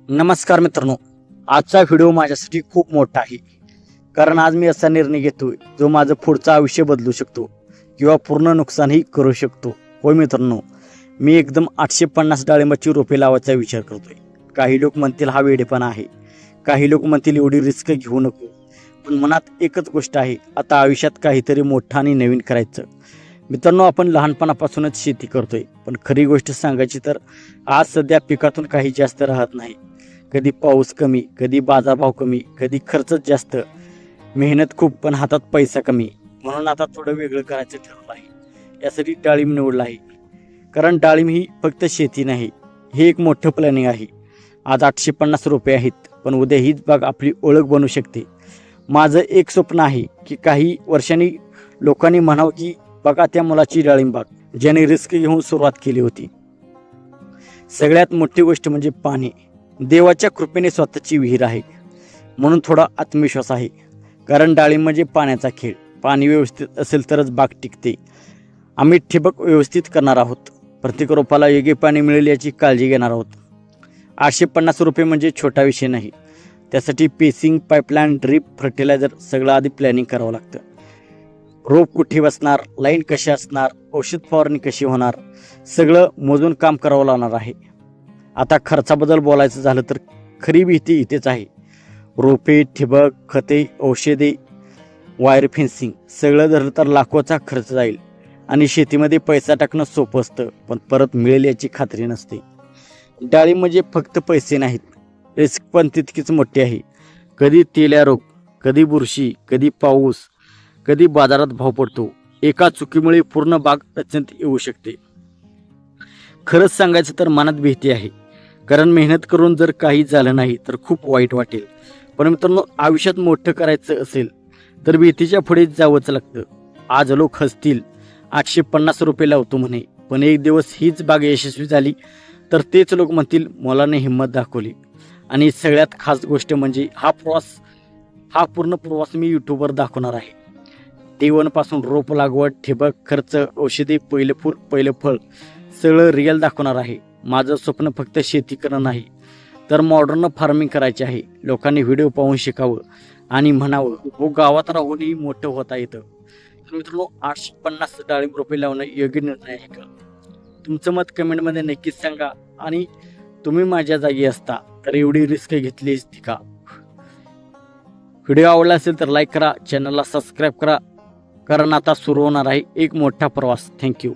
नमस्कार मित्रांनो, आजचा व्हिडिओ माझ्यासाठी खूप मोठा आहे. कारण आज मी असा निर्णय घेतोय जो माझं पुढचं आयुष्य बदलू शकतो किंवा पूर्ण नुकसानही करू शकतो. होय मित्रांनो, मी एकदम 850 डाळिंबाची रोपे लावायचा विचार करतोय. काही लोक म्हणतील हा वेडेपणा आहे, काही लोक म्हणतील एवढी रिस्क घेऊ नको. पण मनात एकच गोष्ट आहे, आता आयुष्यात काहीतरी मोठं आणि नवीन करायचं. मित्रांनो, आपण लहानपणापासूनच शेती करतोय, पण खरी गोष्ट सांगायची तर आज सध्या पिकातून काही जास्त राहत नाही. कधी पाऊस कमी, कधी बाजारभाव कमी, कधी खर्चच जास्त, मेहनत खूप पण हातात पैसा कमी. म्हणून आता थोडं वेगळं करायचं ठरवलं आहे. यासाठी डाळिंब निवडलं आहे. कारण डाळिंब ही फक्त शेती नाही, हे एक मोठं प्लॅनिंग आहे. आज 850 रुपये आहेत, पण उद्या हीच बाग आपली ओळख बनू शकते. माझं एक स्वप्न आहे की काही वर्षांनी लोकांनी म्हणावं की बघा त्या मुलाची डाळिंब बाग, ज्याने रिस्क घेऊन सुरुवात केली होती. सगळ्यात मोठी गोष्ट म्हणजे पाणी. देवाच्या कृपेने स्वतःची विहीर आहे, म्हणून थोडा आत्मविश्वास आहे. कारण डाळिंब म्हणजे पाण्याचा खेळ. पाणी व्यवस्थित असेल तरच बाग टिकते. आम्ही ठिबक व्यवस्थित करणार आहोत. प्रत्येक रोपाला योग्य पाणी मिळेल याची काळजी घेणार आहोत. 850 रुपये म्हणजे छोटा विषय नाही. त्यासाठी पेसिंग, पाईपलाईन, ड्रीप, फर्टिलायझर सगळं आधी प्लॅनिंग करावं लागतं. रोप कुठे बसणार, लाईन कशी असणार, औषध फवारणी कशी होणार, सगळं मोजून काम करावं लागणार आहे. आता खर्चाबद्दल बोलायचं झालं तर खरी भीती इथेच आहे. रोपे, ठिबक, खते, औषधे, वायर फेन्सिंग सगळं धरलं तर लाखोचा खर्च जाईल. आणि शेतीमध्ये पैसा टाकणं सोपं असतं, पण परत मिळेल याची खात्री नसते. डाळिंब म्हणजे फक्त पैसे नाहीत, रिस्क पण तितकीच मोठी आहे. कधी तेल्या रोग, कधी बुरशी, कधी पाऊस, कधी बाजारात भाव पडतो. एका चुकीमुळे पूर्ण बाग अडचणीत येऊ शकते. खरंच सांगायचं तर मनात भीती आहे. कारण मेहनत करून जर काही झालं नाही तर खूप वाईट वाटेल. पण मित्रांनो, आयुष्यात मोठं करायचं असेल तर भीतीच्या पुढे जावंच लागतं. आज लोक हसतील, 850 रुपये लावतो म्हणे, पण एक दिवस हीच बाग यशस्वी झाली तर तेच लोक म्हणतील मुलाने हिंमत दाखवली. आणि सगळ्यात खास गोष्ट म्हणजे हा पूर्ण प्रवास मी यूट्यूबवर दाखवणार आहे. Day 1 पासून रोप लागवड, ठिबक, खर्च, औषधी, पहिलं फळ सगळं रिअल दाखवणार आहे. माझं स्वप्न फक्त शेती करणं नाही, तर मॉडर्न फार्मिंग करायचे आहे. लोकांनी व्हिडिओ पाहून शिकावं आणि म्हणावं हो, गावात राहूनही मोठं होता येतं. तर मित्रांनो, 850 डाळिंब रोपे लावणं योग्य निर्णय आहे का? तुमचं मत कमेंटमध्ये नक्कीच सांगा. आणि तुम्ही माझ्या जागी असता तर एवढी रिस्क घेतली असती का? व्हिडिओ आवडला असेल तर लाईक करा, चॅनलला सबस्क्राईब करा. कारण आता सुरू होणार आहे एक मोठा प्रवास. थँक्यू.